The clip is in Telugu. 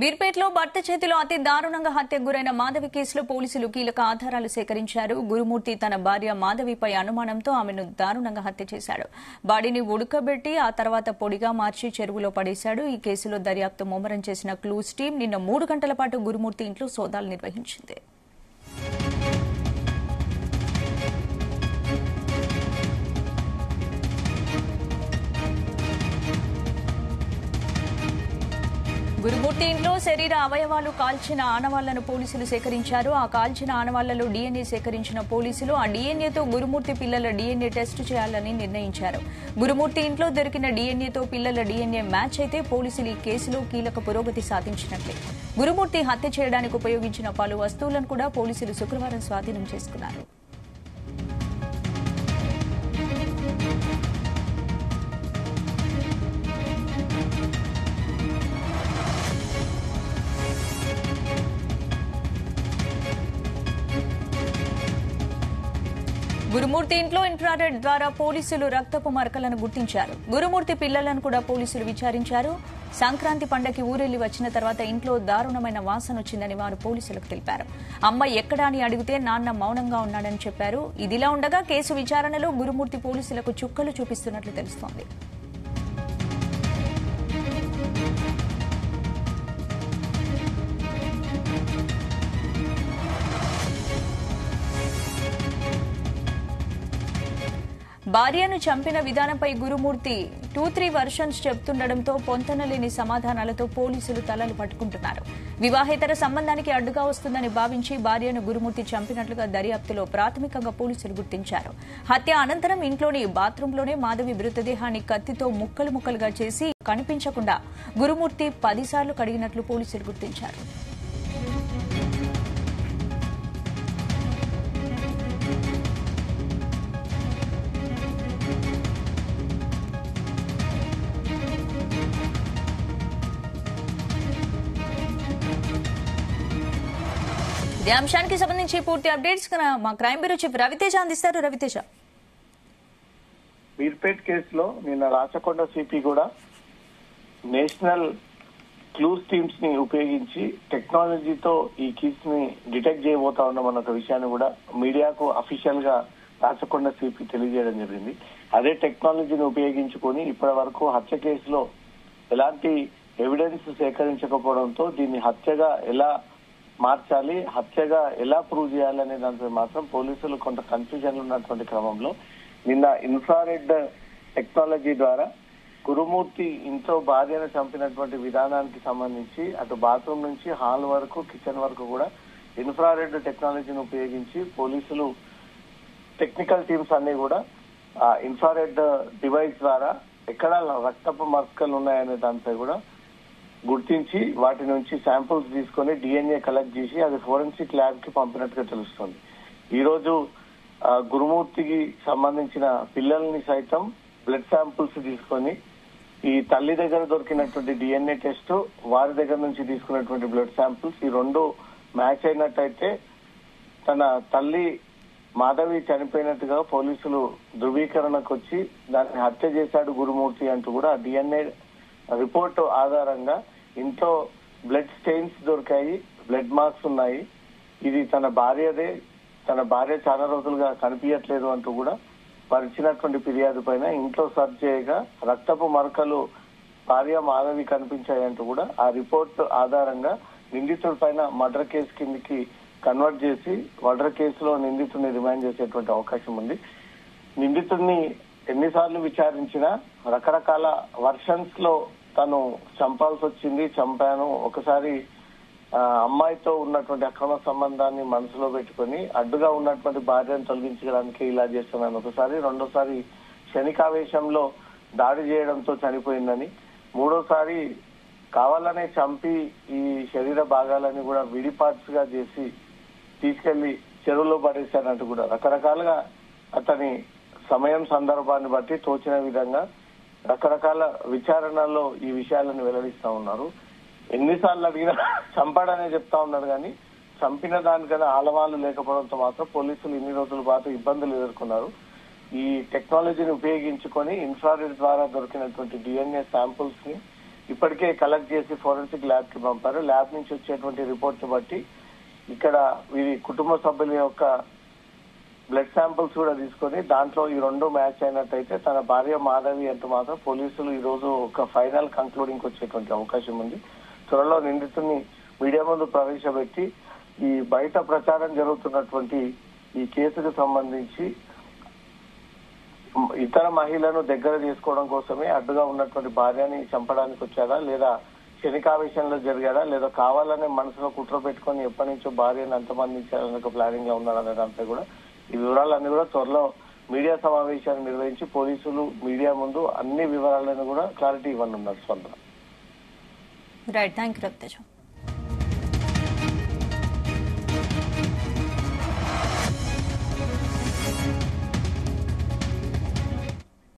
బీర్పేటలో భర్త చేతిలో అతి దారుణంగా హత్యకు గురైన మాధవి కేసులో పోలీసులు కీలక ఆధారాలు సేకరించారు. గురుమూర్తి తన భార్య మాధవిపై అనుమానంతో ఆమెను దారుణంగా హత్య చేశాడు. బాడీని ఉడకబెట్టి ఆ తర్వాత పొడిగా మార్చి చెరువులో పడేశాడు. ఈ కేసులో దర్యాప్తు ముమ్మరం చేసిన క్లూస్ టీం నిన్న 3 గంటల పాటు గురుమూర్తి ఇంట్లో సోదాలు నిర్వహించింది. గురుమూర్తి ఇంట్లో శరీర అవయవాలు కాల్చిన ఆనవాళ్లను పోలీసులు సేకరించారు. ఆ కాల్చిన ఆనవాళ్లలో డీఎన్ఏ సేకరించిన పోలీసులు ఆ డీఎన్ఏతో గురుమూర్తి పిల్లల డీఎన్ఏ టెస్ట్ చేయాలని నిర్ణయించారు. గురుమూర్తి ఇంట్లో దొరికిన డీఎన్ఏతో పిల్లల డీఎన్ఏ మ్యాచ్ అయితే పోలీసులు ఈ కేసులో కీలక పురోగతి సాధించినట్లే. గురుమూర్తి హత్య చేయడానికి ఉపయోగించిన పలు వస్తువులను కూడా పోలీసులు శుక్రవారం స్వాధీనం చేసుకున్నారు. గురుమూర్తి ఇంట్లో ఇన్ఫ్రారెడ్ ద్వారా పోలీసులు రక్తపు మరకలను గుర్తించారు. గురుమూర్తి పిల్లలను కూడా పోలీసులు విచారించారు. సంక్రాంతి పండగకి ఊరెళ్లి వచ్చిన తర్వాత ఇంట్లో దారుణమైన వాసన వచ్చిందని వారు పోలీసులకు తెలిపారు. అమ్మ ఎక్కడా అని అడిగితే నాన్న మౌనంగా ఉన్నాడని చెప్పారు. ఇదిలా ఉండగా కేసు విచారణలో గురుమూర్తి పోలీసులకు చుక్కలు చూపిస్తున్నట్లు తెలుస్తోంది. భార్యను చంపిన విధానంపై గురుమూర్తి 2-3 వర్షన్స్ చెబుతుండటంతో పొంతనలేని సమాధానాలతో పోలీసులు తలలు పట్టుకుంటున్నారు. వివాహేతర సంబంధానికి అడ్డుగా వస్తుందని భావించి భార్యను గురుమూర్తి చంపినట్లుగా దర్యాప్తులో ప్రాథమికంగా పోలీసులు గుర్తించారు. హత్య అనంతరం ఇంట్లోని బాత్రూంలోనే మాధవి మృతదేహాన్ని కత్తితో ముక్కలు ముక్కలుగా చేసి కనిపించకుండా గురుమూర్తి 10 సార్లు కడిగినట్లు పోలీసులు గుర్తించారు. ఇదే అంశానికి సంబంధించి పూర్తి అప్డేట్స్ మా క్రైమ్ బ్యూరో చీఫ్ రవితేజ అందిస్తారు. రవితేజ, బీర్పేట్ కేసులో నిన్న రాచకొండ సిపి కూడా నేషనల్ క్లూస్ టీమ్స్ ని ఉపయోగించి టెక్నాలజీతో ఈ కేసు ని డిటెక్ట్ చేయబోతా ఉన్నామన్న ఒక విషయాన్ని కూడా మీడియాకు అఫీషియల్ గా రాచకొండ సిపి తెలియజేయడం జరిగింది. అదే టెక్నాలజీని ఉపయోగించుకొని ఇప్పటి వరకు హత్య కేసులో ఎలాంటి ఎవిడెన్స్ సేకరించకపోవడంతో దీన్ని హత్యగా ఎలా మార్చాలి, హత్యగా ఎలా ప్రూవ్ చేయాలి అనే దానిపై మాత్రం పోలీసులు కొంత కన్ఫ్యూజన్ ఉన్నటువంటి క్రమంలో నిన్న ఇన్ఫ్రారెడ్ టెక్నాలజీ ద్వారా గురుమూర్తి ఇంట్లో భార్యను చంపినటువంటి విధానానికి సంబంధించి అటు బాత్రూమ్ నుంచి హాల్ వరకు కిచెన్ వరకు కూడా ఇన్ఫ్రారెడ్ టెక్నాలజీని ఉపయోగించి పోలీసులు టెక్నికల్ టీమ్స్ అన్ని కూడా ఇన్ఫ్రారెడ్ డివైస్ ద్వారా ఎక్కడ రక్తపు మరకలు ఉన్నాయనే దానిపై కూడా గుర్తించి వాటి నుంచి శాంపుల్స్ తీసుకొని డిఎన్ఏ కలెక్ట్ చేసి అది ఫోరెన్సిక్ ల్యాబ్ కి పంపినట్టుగా తెలుస్తుంది. ఈ రోజు గురుమూర్తికి సంబంధించిన పిల్లల్ని సైతం బ్లడ్ శాంపుల్స్ తీసుకొని ఈ తల్లి దగ్గర దొరికినటువంటి డిఎన్ఏ టెస్ట్, వారి దగ్గర నుంచి తీసుకున్నటువంటి బ్లడ్ శాంపుల్స్ ఈ రెండు మ్యాచ్ అయినట్టయితే తన తల్లి మాధవి చనిపోయినట్టుగా పోలీసులు ధృవీకరణకు వచ్చి దాన్ని హత్య చేశాడు గురుమూర్తి అంటూ కూడా డిఎన్ఏ రిపోర్ట్ ఆధారంగా ఇంట్లో బ్లడ్ స్టెయిన్స్ దొరికాయి, బ్లడ్ మార్క్స్ ఉన్నాయి, ఇది తన భార్యదే, తన భార్య చాలా రోజులుగా కనిపించట్లేదు అంటూ కూడా వారు ఇచ్చినటువంటి ఫిర్యాదు పైన ఇంట్లో సర్చ్ చేయగా రక్తపు మరకలు భార్య మాధవి కనిపించాయంటూ కూడా ఆ రిపోర్ట్ ఆధారంగా నిందితుడి పైన మర్డర్ కేసు కిందికి కన్వర్ట్ చేసి మర్డర్ కేసులో నిందితుడిని రిమాండ్ చేసేటువంటి అవకాశం ఉంది. నిందితుడిని ఎన్నిసార్లు విచారించినా రకరకాల వర్షన్స్ లో తను చంపాల్సి వచ్చింది, చంపాను, ఒకసారి అమ్మాయితో ఉన్నటువంటి అక్రమ సంబంధాన్ని మనసులో పెట్టుకుని అడ్డుగా ఉన్నటువంటి భార్యను తొలగించడానికి ఇలా చేస్తున్నాను ఒకసారి, రెండోసారి క్షణికావేశంలో దాడి చేయడంతో చనిపోయిందని, మూడోసారి కావాలనే చంపి ఈ శరీర భాగాలని కూడా విడి పార్ట్స్ గా చేసి తీసుకెళ్లి చెరువులో పడేశానంటూ కూడా రకరకాలుగా అతని సమయం సందర్భాన్ని బట్టి తోచిన విధంగా రకరకాల విచారణల్లో ఈ విషయాలను వెల్లడిస్తా ఉన్నారు. ఎన్నిసార్లు అడిగినా చంపాడనే చెప్తా ఉన్నారు కానీ చంపిన దానికన్నా ఆలవాళ్ళు లేకపోవడంతో మాత్రం పోలీసులు ఇన్ని రోజుల పాటు ఇబ్బందులు ఎదుర్కొన్నారు. ఈ టెక్నాలజీని ఉపయోగించుకొని ఇన్ఫ్రారెడ్ ద్వారా దొరికినటువంటి డిఎన్ఏ శాంపుల్స్ ని ఇప్పటికే కలెక్ట్ చేసి ఫోరెన్సిక్ ల్యాబ్ కి పంపారు. ల్యాబ్ నుంచి వచ్చేటువంటి రిపోర్ట్ ని బట్టి ఇక్కడ వీరి కుటుంబ సభ్యుల యొక్క బ్లడ్ శాంపిల్స్ కూడా తీసుకొని దాంట్లో ఈ రెండు మ్యాచ్ అయినట్టయితే తన భార్య మాధవి అంటూ మాత్రం పోలీసులు ఈ రోజు ఒక ఫైనల్ కంక్లూడింగ్ వచ్చేటువంటి అవకాశం ఉంది. త్వరలో నిందితుడిని మీడియా ముందు ప్రవేశపెట్టి ఈ బయట ప్రచారం జరుగుతున్నటువంటి ఈ కేసుకు సంబంధించి ఇతర మహిళలను దగ్గర చేసుకోవడం కోసమే అడ్డుగా ఉన్నటువంటి భార్యని చంపడానికి వచ్చారా, లేదా క్షణికావేశంలో జరిగారా, లేదా కావాలనే మనసులో కుట్ర పెట్టుకొని ఎప్పటి నుంచో భార్యను అంతమందించాలనే ఒక ప్లానింగ్ లో ఉన్నారనే దాంట్లో కూడా ఈ వివరాలన్నీ కూడా త్వరలో మీడియా సమావేశాన్ని నిర్వహించి పోలీసులు మీడియా ముందు అన్ని వివరాలను కూడా క్లారిటీ ఇవ్వనున్నారు. స్పందన. Right, thank you Raviteja.